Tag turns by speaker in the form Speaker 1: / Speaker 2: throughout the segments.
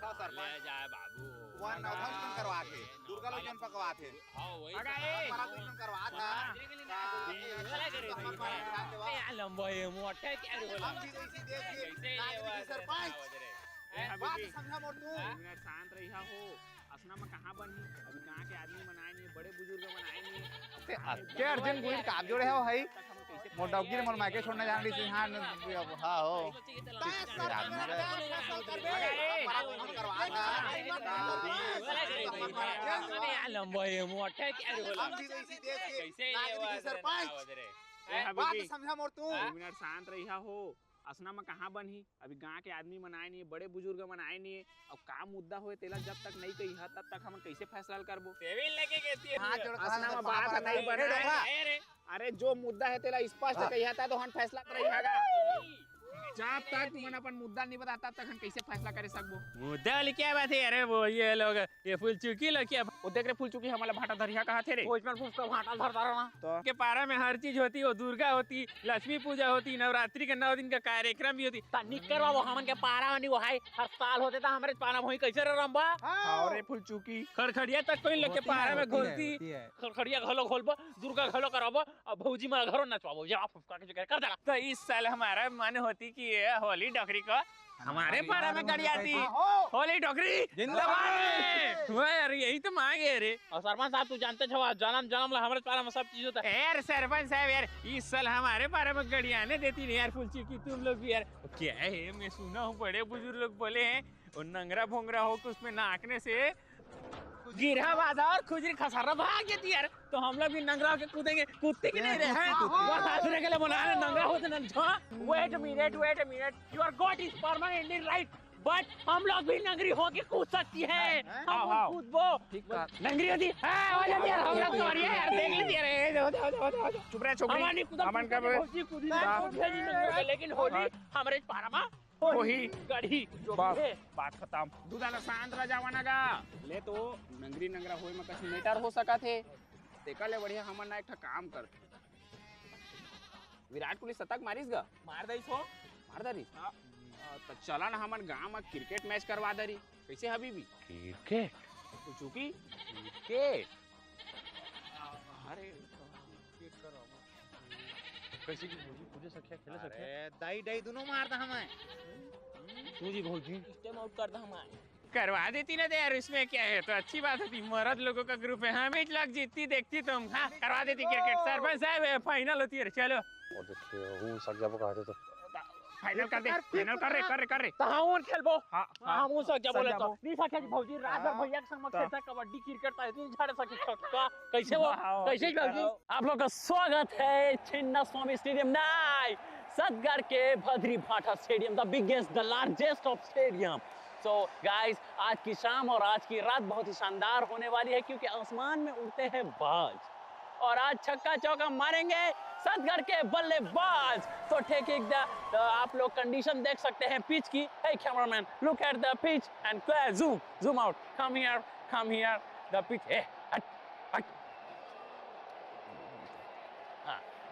Speaker 1: देखो सरपंच
Speaker 2: ले जाए बाबू
Speaker 1: वन नौधन करवा थे दुर्गा लोग जन पकवा थे
Speaker 2: हां वही
Speaker 1: अरे हमारा तो जन करवा था
Speaker 2: लंबो है मोटा क्या रे बोला
Speaker 1: हम भी इसी देश के नागरिक सरपंच बात समझा मोर तू
Speaker 3: मिनट शांत रहिया हो असना में कहां बनी अभी कहां के आदमी बनाए नहीं बड़े बुजुर्ग बनाए नहीं
Speaker 1: के अर्जुन गुरी काम जोड़े हो भाई मोटौकी मन माके छोड़ने जान रही हां हां हो
Speaker 2: लंबो है मोटा क्या रे बोला
Speaker 1: हम भी इसी देश के नागरिक सरपंच बात समझा मोर तू
Speaker 3: मिनट शांत रहिया हो असना में कहां बनी अभी गांव के आदमी बनाए नहीं बड़े बुजुर्ग बनाए नहीं अब का मुद्दा होए तेला जब तक नहीं कही है तब तक हम कैसे फैसला करबो
Speaker 2: सेविल लेके कहती है
Speaker 1: हां जोड़
Speaker 3: असना में बात नहीं बने अरे जो मुद्दा है तेला स्पष्ट कही था तो हम फैसला करेगा जब तक मन अपन मुद्दा नहीं बता तब तक हम कैसे फैसला करे सकबो
Speaker 2: मुद्दा वाली क्या बात है अरे वो ये लोग ये फूल चुकी लोग क्या
Speaker 3: वो देख रे फूल चुकी हमारा भाटा धरिया कहा थे रे
Speaker 2: भोजपुर फूल का भाटा धरता रहा
Speaker 3: तो
Speaker 2: के पारा में हर चीज होती वो दुर्गा होती लक्ष्मी पूजा होती नवरात्रि के 9 दिन का कार्यक्रम भी होती तनिक करवा वो हमन के पारा वाली वो है हर साल होते था हमारे पारा वही कैसे रंबा
Speaker 3: और फूल चुकी
Speaker 2: खड़खड़िया तक कोई लोग के पारा में घुलती खड़खड़िया घलो खोलबो दुर्गा घलो करबो अब भौजी में घरो नचवाबो जा फुफका के कर देला तो इस साल हमारा मन होती कि ये होली डोकरी को हमारे पारा में गड़ी आती होली डोकरी जिंदाबाद वो यार यही तो मांगे रे और सरपंच साहब तू जानते हो जन्म जन्म हमारे पारा में सब चीज होता है यार सरपंच साहब यार इस साल हमारे पारा में गड़ी आने देती नहीं यार फुलची की तुम लोग भी यार क्या है मैं सुना हूँ बड़े बुजुर्ग लोग बोले हैं और नंगरा भोंगरा हो तो उसमें नाकने से गिरहा बाजा और खुजरी खसारा भाग जाती यार तो हम लोग भी नंगरा होके कूदेंगे कूदते कि नहीं रहे हैं वो सासरे के लिए बनाने नंगरा होते ना wait a minute you are got is permanently right but हम लोग भी नंगरी होके कूद सकती है हम कूदबो नंगरी होती है हो जाती है हम लोग तो यार देख लीजिए रे
Speaker 3: चुप रहे छोकरी अमन का
Speaker 2: लेकिन होली हमारे पारा में
Speaker 3: वही
Speaker 2: गड़ी
Speaker 3: बात खत्म दूधाला शांत रह जावाना गा ले तो नंगरी नंगरा होए में कहीं मीटर हो सका थे देखा ले बढ़िया हमन ना एक काम कर विराट कोहली शतक मारिस गा
Speaker 2: मार दई सो
Speaker 3: मार दरी तो चला ना हमन गांव में क्रिकेट मैच करवा दरी कैसे हबीबी
Speaker 2: क्रिकेट
Speaker 3: तो चूकी
Speaker 2: क्रिकेट
Speaker 3: अरे
Speaker 2: कैसे की भौजी पूजे सख्या खेले सख्या
Speaker 1: अरे दाई दाई दोनों मारता हमें
Speaker 2: तू जी भौजी सिस्टम आउट करता हमारे करवा देती ना यार इसमें क्या है तो अच्छी बात होती मर्द लोगों का ग्रुप है हमें लोग जीतती देखती तुम हाँ करवा देती क्रिकेट सरपंच साहब फाइनल होती है चलो
Speaker 4: और देखिए हूं सक जाबो कहते तो
Speaker 3: फाइनल कर दे फाइनल कर रे
Speaker 2: तो हम खेलबो
Speaker 3: हां
Speaker 2: हम सक जा बोले तो नहीं सके भौजी रात भर भैया के संग खेलता कबड्डी क्रिकेट तो इतनी झाड़ सके का कैसे वो कैसे भौजी आप लोग का स्वागत है छिन्ना स्वामी स्टेडियम नाई सतगढ़ के भद्री भाटा stadium the biggest the largest of stadium so guys आज की शाम और आज की रात बहुत ही शानदार होने वाली है क्योंकि आसमान में उड़ते हैं बाज और आज छक्का चौका मारेंगे सतगढ़ के बल्लेबाज तो ठीक तो आप लोग कंडीशन देख सकते हैं पिच की hey cameraman look at the pitch and zoom out come here the pitch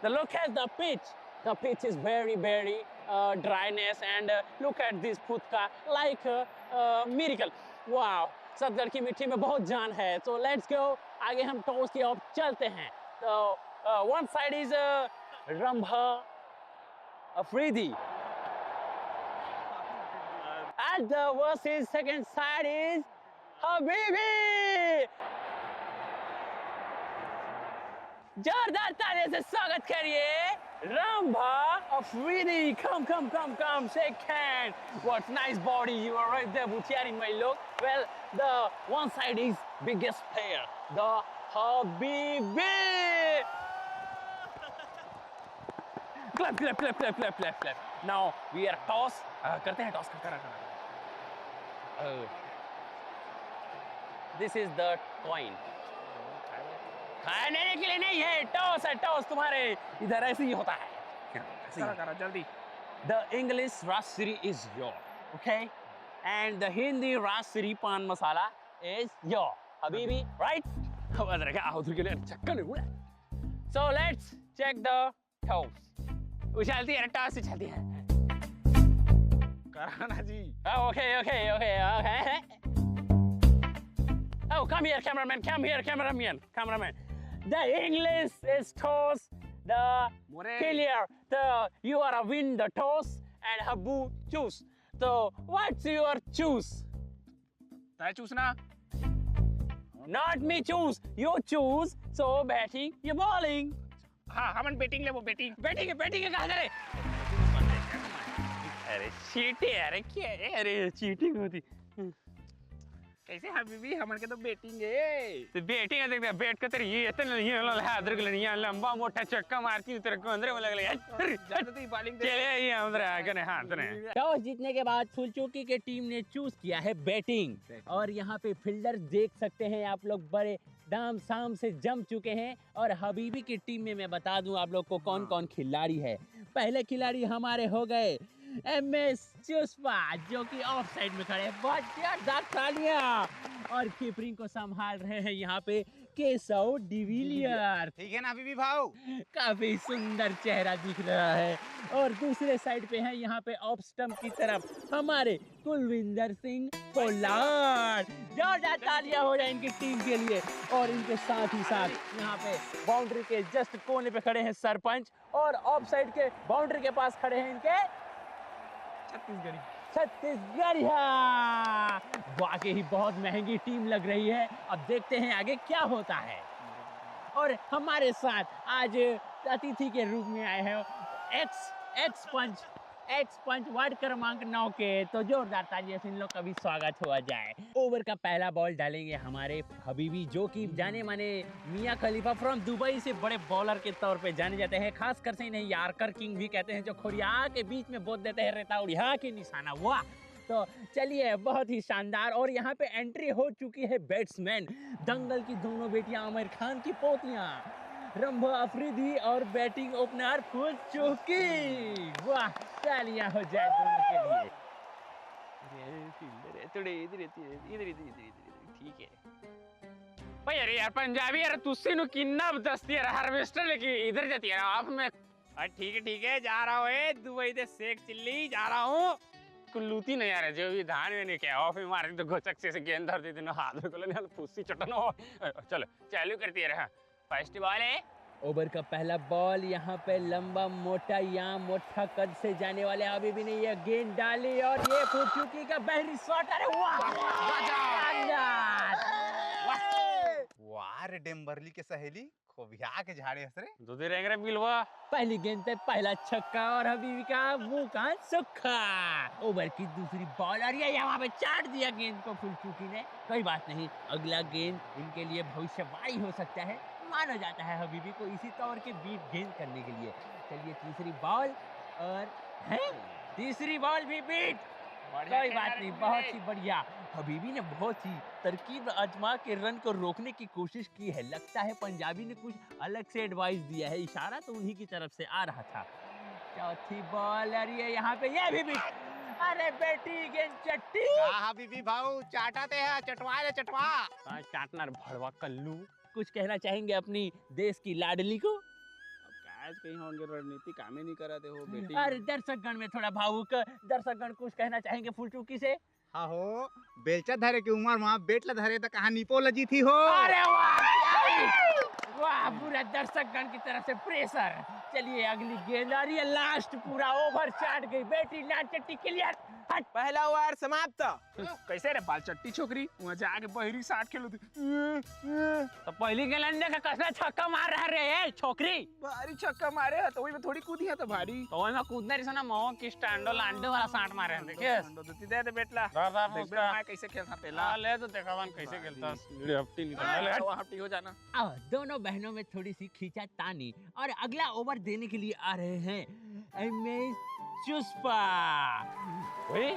Speaker 2: the look at the pitch is very dryness and look at this putka like a miracle wow Satgarh की मिट्टी में बहुत जान है so let's go आगे हम toss की ओर चलते हैं तो one side is Rambha Afridi and the versus second side is Habibi जोरदार तालियों से स्वागत करिए Rambha Afridi come shake hand what nice body you are right there butchering my look well the one side is biggest player the Habibi clap now we are toss करते हैं toss करा this is the coin खाने के लिए नहीं है toss तुम्हारे इधर ऐसे ही होता है
Speaker 3: करा जल्दी
Speaker 2: The English Rashri is your okay and the Hindi Rashri pan masala is your Habibi right अब रहेगा उधर के लिए चक्कर नहीं उड़ा so let's check the toss उछालती है टॉस उछालती है
Speaker 3: Rana ji
Speaker 2: Okay. Oh, come here, cameraman. The English is toss. The
Speaker 3: more
Speaker 2: failure. You are a win the toss and Habu choose. So what's your choose?
Speaker 3: तय चूसना
Speaker 2: Not me choose. You choose. So batting, you bowling.
Speaker 3: हाँ हमन batting ले वो batting
Speaker 2: batting कहाँ करे? अरे cheating अरे क्या है? अरे चीटिंग होती.
Speaker 3: कैसे हबीबी हमन के तो बैटिंग है
Speaker 2: तो बैटिंग देख बैट का तेरे ये इतना ये हाथ रख लेनी है लंबा मोटा चक्का मारती तेरे को अंदर में लग ले
Speaker 3: ज्यादा तो बॉलिंग दे
Speaker 2: चले ये अंदर आके ने हाथ ने.
Speaker 5: टॉस जीतने के बाद फुलचुकी के टीम ने चूज किया है बैटिंग और यहाँ पे फील्डर देख सकते हैं आप लोग बड़े दाम साम से जम चुके हैं और हबीबी की टीम में मैं बता दूं आप लोग को कौन कौन खिलाड़ी है. पहले खिलाड़ी हमारे हो गए MS चुस्पा जो कि ऑफ साइड में खड़े हैं. बहुत जोरदार तालियां. और कीपरिंग को संभाल रहे हैं यहाँ पे केशव डिविलियर.
Speaker 1: ठीक है ना बीबी भाऊ.
Speaker 5: काफी सुंदर चेहरा दिख रहा है. और दूसरे साइड पे है यहाँ पे ऑफ स्टंप की तरफ हमारे कुलविंदर सिंह पोलार्ड. जोरदार तालियां हो जाए इनकी टीम के लिए. और इनके साथ ही साथ यहाँ पे बाउंड्री के जस्ट कोने पे खड़े हैं सरपंच और ऑफ साइड के बाउंड्री के पास खड़े हैं इनके छत्तीसगढ़िया. वाकई ही बहुत महंगी टीम लग रही है. अब देखते हैं आगे क्या होता है. और हमारे साथ आज अतिथि के रूप में आए हैं एक्स पंच वार्ड क्रमांक 9 के. तो जोरदार तालियों से इन लोग का भी स्वागत हुआ जाए. ओवर का पहला बॉल डालेंगे हमारे हबीबी जो कि जाने माने मियां खलीफा फ्रॉम दुबई से बड़े बॉलर के तौर पे जाने जाते हैं. खासकर से इन्हें यार्कर किंग भी कहते हैं जो खोरिया के बीच में बोल देते हैं रेता उड़िया के निशाना. वाह. तो चलिए बहुत ही शानदार. और यहाँ पे एंट्री हो चुकी है बैट्समैन दंगल की दोनों बेटियां आमिर खान की पोतियां रंभा अफरीदी और बैटिंग ओपनर फुलचुकी. वाह तालियां हो जाए दोनों के लिए.
Speaker 2: ठीक है भाई. अरे यार पंजाबी यार तुझसे नु किन्ना दस्ती यार हार्वेस्टर लेके इधर जाती है आप में. ठीक है जा रहा हूँ दुबई से शेख चिल्ली जा रहा हूँ. कुल्लूती नहीं यार जो भी धान में नहीं क्या ऑफ में मारती तो गोचक से गेंद धर देती ना हाथ में को पुस्सी चटन हो. चलो चालू करती है. फर्स्ट बॉल है.
Speaker 5: ओवर का पहला बॉल यहाँ पे लंबा मोटा या मोटा कद से जाने वाले अभी भी नहीं ये गेंद डाली और ये फुलचुकी का बहरी शॉट. अरे
Speaker 1: वाह डेम्बरली के सहेली खोबिया के झाड़े हंस रे.
Speaker 2: दो दे रेंगरे बिलवा.
Speaker 5: पहली गेंद पे पहला छक्का और हबीबी का मुंह का सुखा. ओवर की दूसरी बॉल और ये यहाँ पे चाट दिया गेंद को फुलचुकी ने. कोई बात नहीं अगला गेंद इनके लिए भविष्यवाणी हो सकता है. माना जाता है हबीबी को इसी तौर के बीट गेंद करने के लिए. चलिए तीसरी बॉल और है तीसरी बॉल भी बीट. कोई बात नहीं बहुत ही बढ़िया. हबीबी ने बहुत ही तरकीब आजमा के रन को रोकने की कोशिश की है. लगता है पंजाबी ने कुछ अलग से एडवाइस दिया है. इशारा तो उन्हीं की तरफ से आ रहा था. चौथी बॉल और ये यहाँ पे ये भी बीट. अरे बेटी गेंद चट्टी.
Speaker 1: हाँ बीबी भाऊ चाटाते हैं चटवा ले चटवा.
Speaker 2: चाटना भड़वा कल्लू.
Speaker 5: कुछ कहना चाहेंगे अपनी देश की लाडली को.
Speaker 3: आज कहीं होंगे रणनीति काम ही नहीं कराते हो बेटी.
Speaker 5: अरे दर्शकगण में थोड़ा भावुक दर्शकगण कुछ कहना चाहेंगे फुलचुकी से.
Speaker 1: हाँ हो बेलचा धरे की उम्र वहाँ बेटला धरे तो कहाँ निपो लजी थी हो.
Speaker 5: अरे वाह वाह पूरा दर्शकगण की तरफ से प्रेशर. चलिए अगली गेंद और ये लास्ट पूरा ओवर चाट गई बेटी नाचट्टी क्लियर.
Speaker 3: पहला ओवर समाप्त. कैसे रे बाल चट्टी छोकरी वहाँ जाके बहरी साठ खेलो थी.
Speaker 2: तो पहली गेंद का कसरा छक्का मार रहा रे छोकरी.
Speaker 3: भारी छक्का मारे है तो वही में थोड़ी कूदी है तो भारी.
Speaker 2: तो वही में कूदने रही ना मोह की स्टैंडो लांडो वाला साठ मारे हैं. देखिए
Speaker 3: दे दे बेटला. देख मैं कैसे खेलता पहला.
Speaker 2: ले तो देखा वन कैसे खेलता. हफ्ती निकाल
Speaker 3: हफ्ती हो जाना.
Speaker 5: दोनों बहनों में थोड़ी सी खींचा तानी और अगला ओवर देने के लिए आ रहे हैं MS चुस्पा.
Speaker 2: वही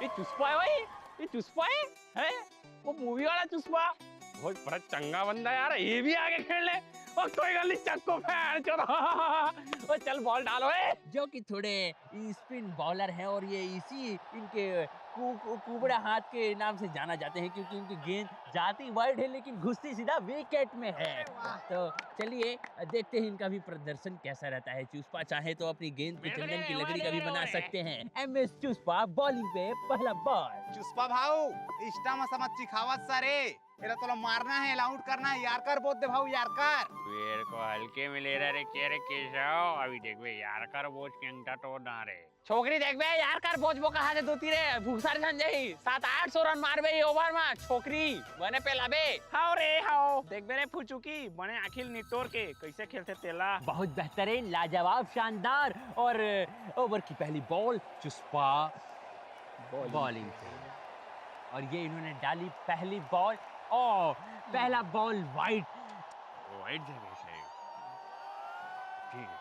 Speaker 2: ये चुस्पा है. ये चुस्पा है वो मूवी वाला चुस्पा. बहुत बड़ा चंगा बंदा यार. ये भी आगे खेल ले और कोई गल नहीं चक्को फैन चलो. ओ चल बॉल डालो
Speaker 5: जो कि थोड़े स्पिन बॉलर हैं और ये इसी इनके कुबड़ा हाथ के नाम से जाना जाते हैं क्योंकि इनकी गेंद जाती वाइड है लेकिन घुसती सीधा विकेट में है। तो चलिए देखते हैं इनका भी प्रदर्शन कैसा रहता है। चुस्पा चाहे तो अपनी गेंद पे चंदन की लकड़ी का भी बना सकते हैं। MS चुस्पा बॉलिंग पे पहला बॉल।
Speaker 1: चुस्पा भाऊ इष्टा में समझ चिखावत सारे एरा तोला मारना है आउट करना है यार कर बोल दे भाऊ यार कर
Speaker 2: मेरे को हल्के में ले रहा रे के रे केशव अभी देख बे यार कर बोझ के अंगटा तो ना रे छोकरी देख बे यार कर बोझ बो कहां से दोती रे भूसार संजय 700-800 रन मार बे ओवर में छोकरी बने पे लाबे
Speaker 3: हाओ रे हाओ देख बे रे फुचुकी बने आखिल निटोर के कैसे खेलते तेला।
Speaker 5: बहुत बेहतरीन लाजवाब शानदार और ओवर की पहली बॉल चुस्पा बॉलिंग पे और ये इन्होंने डाली पहली बॉल और पहला बॉल वाइड
Speaker 2: जगह से ठीक है।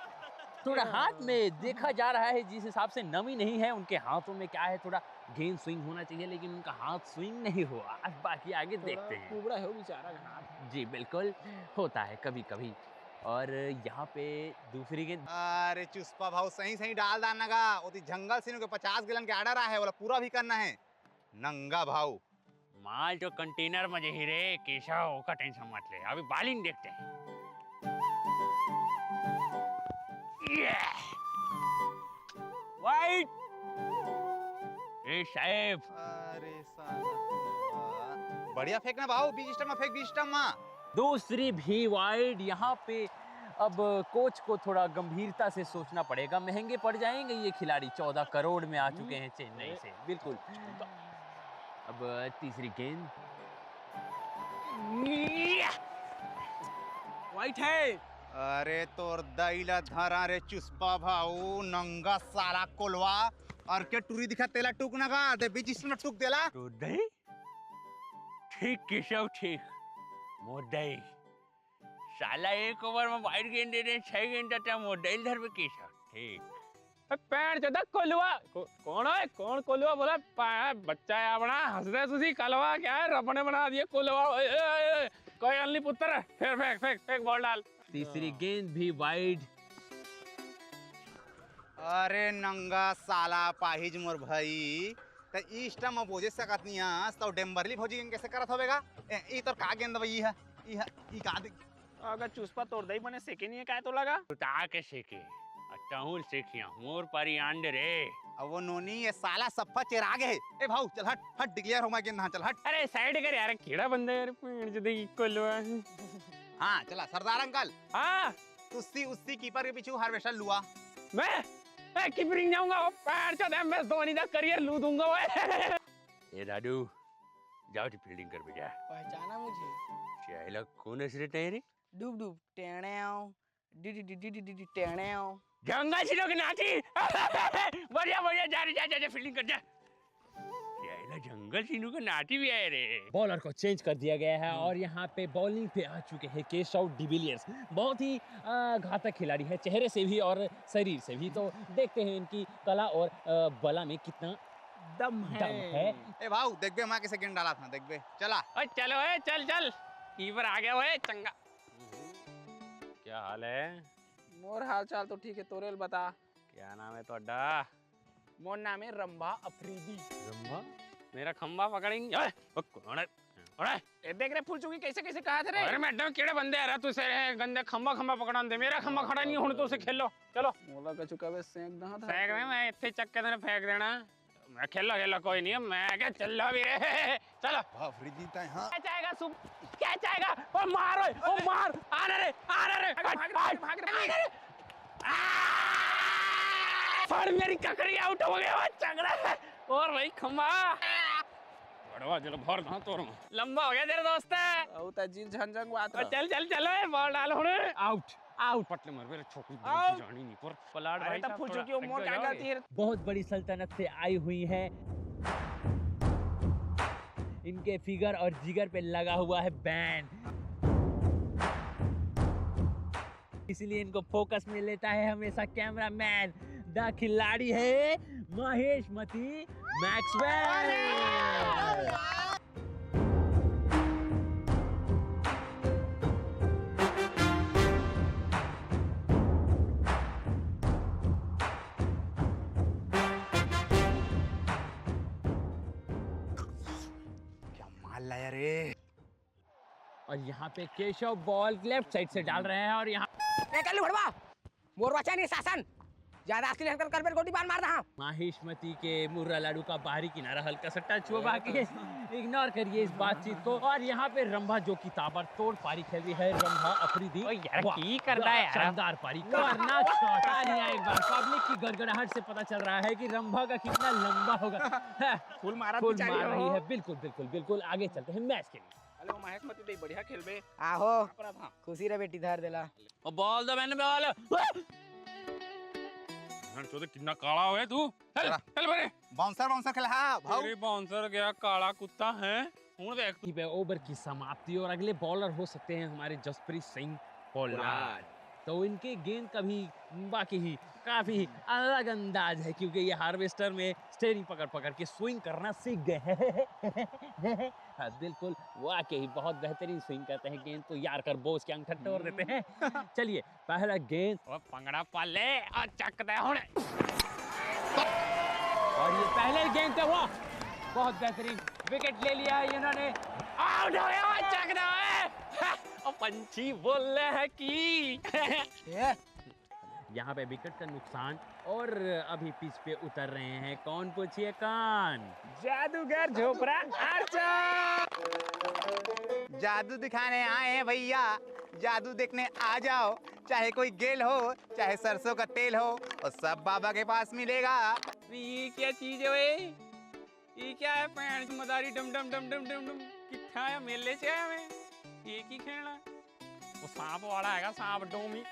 Speaker 5: थोड़ा हाथ में देखा जा रहा है जिस हिसाब से नमी नहीं है उनके हाथों में क्या है थोड़ा गेंद स्विंग होना चाहिए लेकिन उनका हाथ स्विंग नहीं हुआ। अब बाकी आगे देखते हैं।
Speaker 3: कुबड़ा है वो बेचारा का हाथ।
Speaker 5: जी बिल्कुल होता है कभी कभी। और यहाँ पे दूसरी गेंद
Speaker 1: अरे चुस्पा भाऊ सही सही डाल दाना का ओती जंगल सिनो के 50 गिलन के आर्डर है वाला पूरा भी करना है नंगा भाऊ
Speaker 2: माल जो कंटेनर में ही रे केशव का टेंशन मत ले अभी बॉलिंग देखते हैं। वाइड ए साहब
Speaker 1: अरे साला बढ़िया फेंकना भाऊ बीच स्टंप में फेंक बीच स्टंप में
Speaker 5: दूसरी भी वाइड। यहाँ पे अब कोच को थोड़ा गंभीरता से सोचना पड़ेगा। महंगे पड़ जाएंगे ये खिलाड़ी 14 करोड़ में आ चुके हैं चेन्नई से। बिल्कुल। अब तीसरी गेंद
Speaker 3: वाइट है।
Speaker 1: अरे तोर दैला धरा रे चुस्पा भाऊ नंगा साला कोलवा और के टूरी दिखा तेला टूक ना का दे बीच स्टंप में टूक देला
Speaker 2: तो दही ठीक केशव ठीक मोदई साला एक ओवर में वाइड गेंद दे दे 6 गेंद देता मोदई धर पे केशव ठीक पैर जदा कोलवा कौन है कौन कोलवा बोला बच्चा है अपना हंसदे तुसी कलवा क्या है रब ने बना दिया कोलवा कोई अनली पुत्र फिर फेंक फेंक फेंक बॉल डाल।
Speaker 5: तीसरी गेंद भी वाइड।
Speaker 1: अरे नंगा साला पाहिज मोर भाई त ई स्टंप में बोझे सकत नहीं हस तो डेम्बरली भौजी कैसे करत होवेगा ई तो का गेंद भाई है ई का
Speaker 3: अगर चुस्पा तोड़ दई बने सेके नहीं है काय तो लगा
Speaker 2: उता के सेके अटाहुल सेकिया मोर पारी आंड रे
Speaker 1: अब वो नोनी ये साला सफ्फा चिराग है ए भाऊ चल हट हट डिक्लेयर हो मैं गेंद हां चल हट
Speaker 2: अरे साइड कर यार कीड़ा बंदा यार पेड़ जो देखी कोलवा
Speaker 1: हां चला सरदार अंकल
Speaker 2: हां
Speaker 1: तुसी उसी कीपर के पीछे हार्वेस्टर लुआ
Speaker 2: मैं कीपरिंग जाऊंगा वो पैर चो MS धोनी का करियर लू दूंगा वो ये दादू जाओ टी फील्डिंग कर बेटा
Speaker 3: पहचाना मुझे
Speaker 2: चाइला कौन है रे तेरी
Speaker 3: डूब डूब टेणेओ डी टेणेओ
Speaker 2: जंगल सिनो के नाची बढ़िया बढ़िया जा फील्डिंग कर जा चाइला जंगल सिनो के नाची भी है रे।
Speaker 5: बॉलर को चेंज कर दिया गया है और यहाँ पे बॉलिंग पे आ चुके हैं केशव डिविलियर्स। बहुत ही घातक खिलाड़ी है चेहरे से भी और शरीर से भी। तो देखते हैं इनकी कला और बला में कितना दम है।
Speaker 1: ए भाऊ देख बे मैं कैसे गेंद डाला था देख बे चला
Speaker 2: ओए चलो ए चल चल कीपर आ गया ओए चंगा क्या हाल है
Speaker 3: मोर हाल चाल तो ठीक है तोरेल बता
Speaker 2: क्या नाम है तोड़ा
Speaker 3: मोर नाम है रंभा अफरीदी।
Speaker 2: रंभा मेरा खंबा पकड़ेंगे ओए ओ कौन है ओए
Speaker 3: ए देख रे फूल चुकी कैसे कैसे कहा थे रे
Speaker 2: अरे मैडम केड़े बंदे आ रहा तू से गंदे खंबा पकड़ा दे मेरा खंबा खड़ा नहीं हुन तो उसे खेलो चलो
Speaker 3: मोला का चुका बे सेंक दहा था
Speaker 2: फेंक दे मैं इतने चक्के देने फेंक देना मैं खेलो कोई नहीं मैं क्या चल रहा भी रे चलो
Speaker 1: अफरीदी ता हां
Speaker 2: क्या चाहेगा सुप क्या चाहेगा ओ मार आने रे भाग रे फड़ मेरी ककड़ी आउट हो गया वो चंगड़ा और भाई खंबा बड़वा चलो भर दा तोर लंबा हो गया तेरा दोस्त
Speaker 3: औ ता जील झंझंग बात
Speaker 2: चल चलो बॉल डाल हुन आउट पटले मार मेरे छोकरी जानी नहीं पर पलाड़ भाई
Speaker 3: तब फूल चुकी मोर क्या गलती है
Speaker 5: बहुत बड़ी सल्तनत से आई हुई है। इनके फिगर और जिगर पे लगा हुआ है बैन इसलिए इनको फोकस में लेता है हमेशा कैमरामैन। द खिलाड़ी है महेश मती मैक्सवेल।
Speaker 1: अल्लाह रे।
Speaker 5: और यहाँ पे केशव बॉल लेफ्ट साइड से डाल रहे हैं और यहाँ
Speaker 6: कल्लू भड़वा मोरवा चाइनीज शासन ज्यादा असली हरकत कर गोटी बार मार रहा।
Speaker 5: माहिष्मती के मुर्रा लाडू का बाहरी किनारा हल्का सा टच हुआ, बाकी इग्नोर करिए इस बातचीत को। और यहाँ पे रंभा जो की ताबड़तोड़ पारी खेल रही है, रंभा अफरीदी।
Speaker 2: यार की करता है यार,
Speaker 5: शानदार पारी करना चाहता नहीं है। एक बार पब्लिक की गड़गड़ाहट से पता चल रहा है कि रंभा का कितना लंबा होगा।
Speaker 3: फुल मारा
Speaker 5: फुल मार रही है। बिल्कुल बिल्कुल बिल्कुल। आगे चलते हैं मैच के लिए।
Speaker 3: हेलो महेश मती दे बढ़िया खेलबे।
Speaker 6: आहो
Speaker 3: अपना था
Speaker 6: खुशी रे बेटी धर देला।
Speaker 2: और बॉल दो मैंने बॉल। तो कितना काला हुआ है तू। चल चल बरे
Speaker 1: बाउंसर खेला। हाँ भाऊ
Speaker 2: तेरी बाउंसर गया काला कुत्ता है। हूं देख
Speaker 5: ओवर की समाप्ति और अगले बॉलर हो सकते हैं हमारे जसप्रीत सिंह पोलार्ड। तो इनके गेंद का भी बाकी ही काफी अलग अंदाज है, क्योंकि ये हार्वेस्टर में स्टेयरिंग पकड़ के स्विंग करना सीख गए हैं। हाँ, बिल्कुल वाकई बहुत बेहतरीन स्विंग करते हैं। गेंद को यार कर बोस के अंगठा तोड़ देते हैं। चलिए पहला गेंद
Speaker 2: और पंगड़ा पाले और चक दे हुन।
Speaker 5: और ये पहले गेंद पे हुआ बहुत बेहतरीन विकेट ले लिया है इन्होंने।
Speaker 2: आउट हो गया चक दे। और पंछी बोल रहे हैं कि
Speaker 5: यहाँ पे विकेट का नुकसान और अभी पिच पे उतर रहे हैं। कौन पूछिए कौन?
Speaker 3: जादूगर झोपड़ा आर्चर।
Speaker 1: जादू दिखाने आए हैं भैया, जादू देखने आ जाओ। चाहे कोई गेल हो चाहे सरसों का तेल हो, और सब बाबा के पास मिलेगा।
Speaker 2: ये क्या चीज है वे? ये क्या है? पैंट मदारी डम डम डम डम डम डम कितना है मेले से है हमें एक ही खेलना। वो सांप वाला हैगा, सांप डोमी।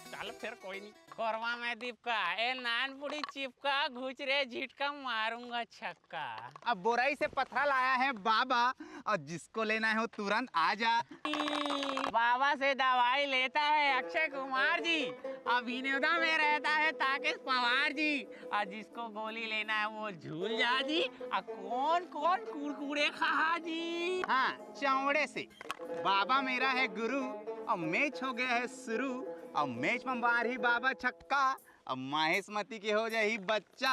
Speaker 2: चल फिर कोई नहीं। कोरवा में दीपका ए नानपुड़ी चिपका घुच रे झिटका मारूंगा छक्का।
Speaker 1: अब बोराई से पत्थरा लाया है बाबा, और जिसको लेना है वो तुरंत आ जा।
Speaker 2: बाबा से दवाई लेता है अक्षय कुमार जी, अभिनेता में रहता है ताकेश पवार जी, और जिसको गोली लेना है वो झूल जा जी, और कौन कौन कुरकुरे खा जी।
Speaker 1: हाँ, चौड़े से बाबा मेरा है गुरु, और मैच हो गया है शुरू। और मैच में मार ही बाबा छक्का, अब माहेशमती के हो जाए ही बच्चा,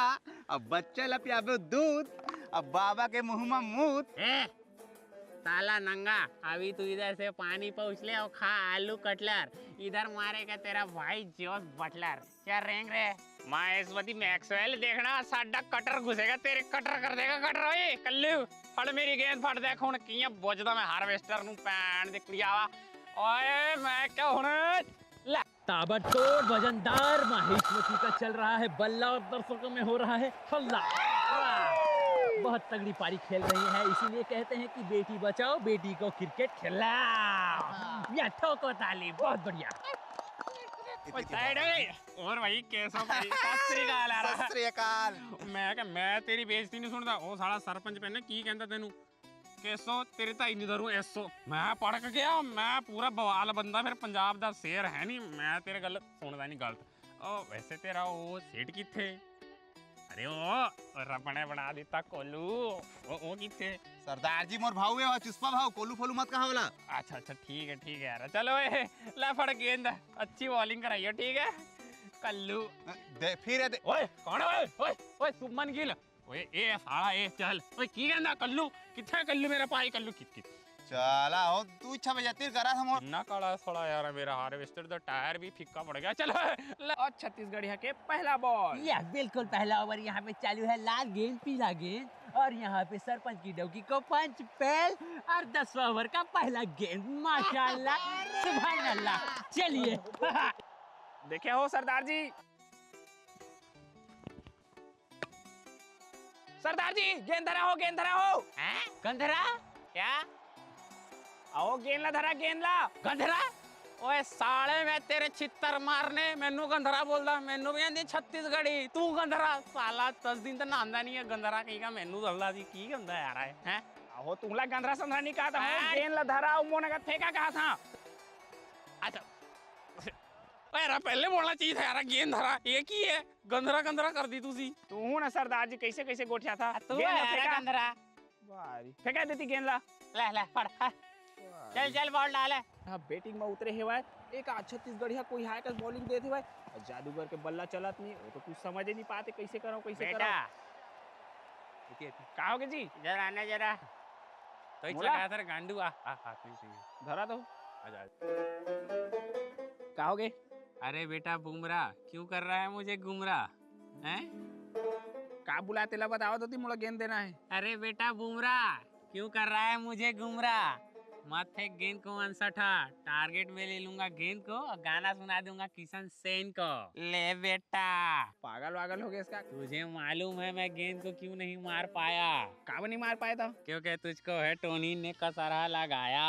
Speaker 1: अब बच्चा लपियाबे दूध, अब बाबा के मुंह में मूत।
Speaker 2: साला नंगा, अभी तू इधर से पानी पहुँच ले और खा आलू कटलर। इधर मारेगा तेरा भाई जोस बटलर। क्या रेंग रे माहेशमती मैक्सवेल, देखना साडा कटर घुसेगा तेरे, कटर कर देगा कटर। ओए कल्लू फड़ मेरी गेंद फड़ देख हुन किया बजदा मैं हार्वेस्टर नु पैन दे कुड़ियावा। ओए मैं क्या हुन
Speaker 5: ताबड़तोड़ वजनदार माहेशमती का चल रहा है बल्ला, और दर्शकों में हो रहा है हल्ला। बहुत तगड़ी पारी खेल रही है, इसीलिए कहते हैं कि बेटी बचाओ बेटी को क्रिकेट खिलाओ। या ठोको ताली, बहुत बढ़िया।
Speaker 2: और भाई कैसा भाई सत श्री अकाल आ रहा।
Speaker 1: सत श्री अकाल।
Speaker 2: मैं तेरी बेइज्जती नहीं सुनदा। ओ साला सरपंच पैने की कहंदा तेनू केसो तेरे ताई नहीं धरू ऐसो। मैं पढ़ के गया, मैं पूरा बवाल बंदा, फिर पंजाब दा शेर है नहीं। मैं तेरे गल सुनदा नहीं गलत। ओ वैसे तेरा वो सीट किथे? अरे ओ रब ने बना दिता कोलू। वो किथे?
Speaker 1: सरदार जी मोर भाऊ है, चुस्पा भाऊ, कोलू फोलू मत कहा वाला।
Speaker 2: अच्छा अच्छा ठीक है यार। चलो ए ले फड़ गेंद, अच्छी बॉलिंग कराइयो ठीक है कल्लू।
Speaker 1: दे फिर दे।
Speaker 2: ओए कौन है? ओए ओए शुभमन गिल। ओए ए साला ए चल। ओए की कहंदा कल्लू किथे? कल्लू मेरा भाई कल्लू कित
Speaker 1: चला हो तू इच्छा बजाती करा हम।
Speaker 2: ना काला साला यार मेरा हार्वेस्टर दा टायर भी फीका पड़ गया। चलो
Speaker 3: और छत्तीसगढ़ के पहला बॉल।
Speaker 5: या बिल्कुल पहला ओवर यहाँ पे चालू है। लाल गेंद पीला गेंद, और यहाँ पे सरपंच की डौकी को पंच पेल, और 10वां ओवर का पहला गेंद। माशाल्लाह सुभान अल्लाह। चलिए
Speaker 3: देखे हो सरदार जी, सरदार जी गेंद धरा हो, गेंद धरा हो।
Speaker 2: गंधरा क्या?
Speaker 3: आओ गेंद ला धरा, गेंद ला।
Speaker 2: गंधरा? ओए साले मैं तेरे छित्तर मारने मैनू गंधरा बोलदा। मैनू भी आंदी छत्तीसगढ़ी, तू गंधरा। साला 10 दिन तो नहांदा नहीं है गंधरा कहीगा। मैनू दल्ला दी की गंदा यार है हैं?
Speaker 3: आओ तुमला गंधरा संधरा नहीं कहा था, गेंद ला धरा और मोने का फेंका कहा था।
Speaker 2: अच्छा यार पहले बोलना चाहिए था यार, गेंद धरा एक ही है। गंधरा गंधरा कर दी तुसी।
Speaker 3: तू ना सरदार जी कैसे कैसे गोठिया था।
Speaker 2: तू
Speaker 3: गेंद ला
Speaker 2: यार
Speaker 3: फेंका।
Speaker 2: गंधरा
Speaker 3: फेंका देती गेंद ला।
Speaker 2: ले ले फड़ चल चल बॉल डाले।
Speaker 3: हाँ बैटिंग में उतरे है भाई एक छत्तीसगढ़िया कोई हाई टच बॉलिंग देते भाई, और जादूगर के बल्ला चलत नहीं, वो तो कुछ समझ ही नहीं पाते कैसे करो कैसे
Speaker 2: बेटा
Speaker 3: करो। कहोगे जी
Speaker 2: जरा आना जरा। तो ही
Speaker 3: मोला?
Speaker 2: चकाया था रे गांडू आ हाथ नहीं चाहिए
Speaker 3: धरा तो
Speaker 2: आजा
Speaker 3: का हो गए?
Speaker 2: अरे बेटा बुमराह क्यों कर रहा है मुझे गुमराह हैं?
Speaker 3: का बुलाया तेला बताओ तो मोला गेंद देना है।
Speaker 2: अरे बेटा बुमराह क्यों कर रहा है मुझे गुमराह? मत फेंक गेंद को 61 टारगेट में ले लूंगा गेंद को और गाना सुना दूंगा किशन सेन को। ले बेटा
Speaker 3: पागल वागल हो गया इसका।
Speaker 2: तुझे मालूम है मैं गेंद को क्यों नहीं मार पाया?
Speaker 3: का नहीं मार पाया था?
Speaker 2: क्योंकि तुझको है टोनी ने कसरा लगाया।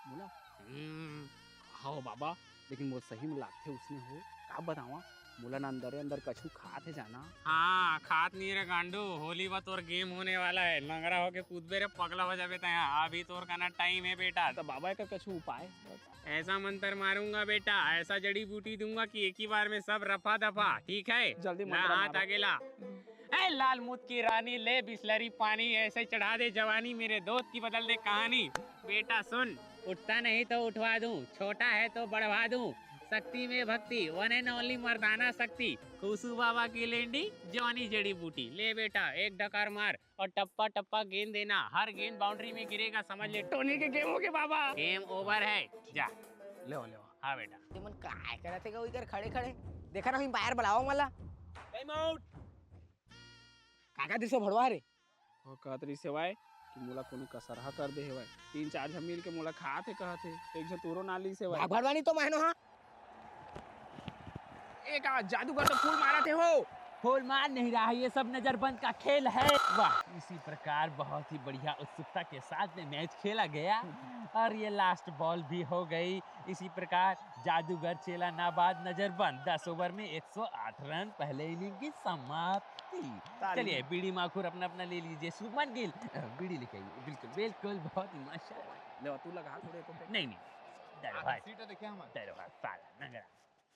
Speaker 3: बोला
Speaker 2: हम्म,
Speaker 3: हाँ बाबा, लेकिन वो सही में लागते उसने हो का बतावा। मोला ना अंदर अंदर कछु खाते जाना।
Speaker 2: हाँ खात नहीं रे गांडू, होली बा तोर गेम होने वाला है। लंगड़ा होके कूदबे रे पगला हो जाबे तया। अभी तोर का ना टाइम है बेटा।
Speaker 3: तो बाबा का कछु उपाय
Speaker 2: ऐसा मंत्र मारूंगा बेटा, ऐसा जड़ी बूटी दूंगा कि एक ही बार में सब रफा दफा। ठीक है
Speaker 3: जल्दी
Speaker 2: ना
Speaker 3: मंत्र
Speaker 2: हाथ
Speaker 3: मारो।
Speaker 2: आगे ला। ए लाल मुत की रानी ले बिस्लरी पानी, ऐसे चढ़ा दे जवानी मेरे दोस्त की बदल दे कहानी। बेटा सुन, उठता नहीं तो उठवा दूं, छोटा है तो बढ़वा दूं। शक्ति में भक्ति, वन एंड ओनली मर्दाना शक्ति। खुशू बाबा की लेंडी, जॉनी जड़ी बूटी। ले बेटा एक डकार मार और टप्पा टप्पा गेंद देना। हर गेंद बाउंड्री में गिरेगा, समझ ले।
Speaker 3: टोनी के गेम हो गए बाबा।
Speaker 2: गेम ओवर है, जा।
Speaker 3: ले
Speaker 2: हाँ बेटा।
Speaker 6: तुमन काय करत है इधर खड़े खड़े? देखा ना बाहर बुलाओ मला।
Speaker 2: Time out.
Speaker 6: काका दिसो भड़वा रे।
Speaker 3: वो कहत रही सेवाय कि मोला कोनो कसरहा कर दे हेवाय। 3-4 झन मिल के मोला खाते कहते। एक झन तोरो नाली सेवाय।
Speaker 6: भाग भड़वानी तो महनो हाँ।
Speaker 3: एक जादूगर तो फूल मारा थे हो।
Speaker 5: फूल मार नहीं रहा है, ये सब नजरबंद का खेल है। वाह, इसी प्रकार बहुत ही बढ़िया उत्सुकता के साथ में मैच खेला गया और ये लास्ट बॉल भी हो गई। इसी प्रकार जादूगर चेला नाबाद नजरबंद 10 ओवर में 108 रन, पहले इनिंग की समाप्ति। चलिए बीड़ी माखूर अपना अपना ले लीजिए। शुभमन गिल बीड़ी लेके आइए। बिल्कुल बिल्कुल, बहुत ही माशाल्लाह।
Speaker 3: ले तू लगा थोड़े को।
Speaker 5: नहीं नहीं, डरो भाई, डरो भाई, साला नंगरा।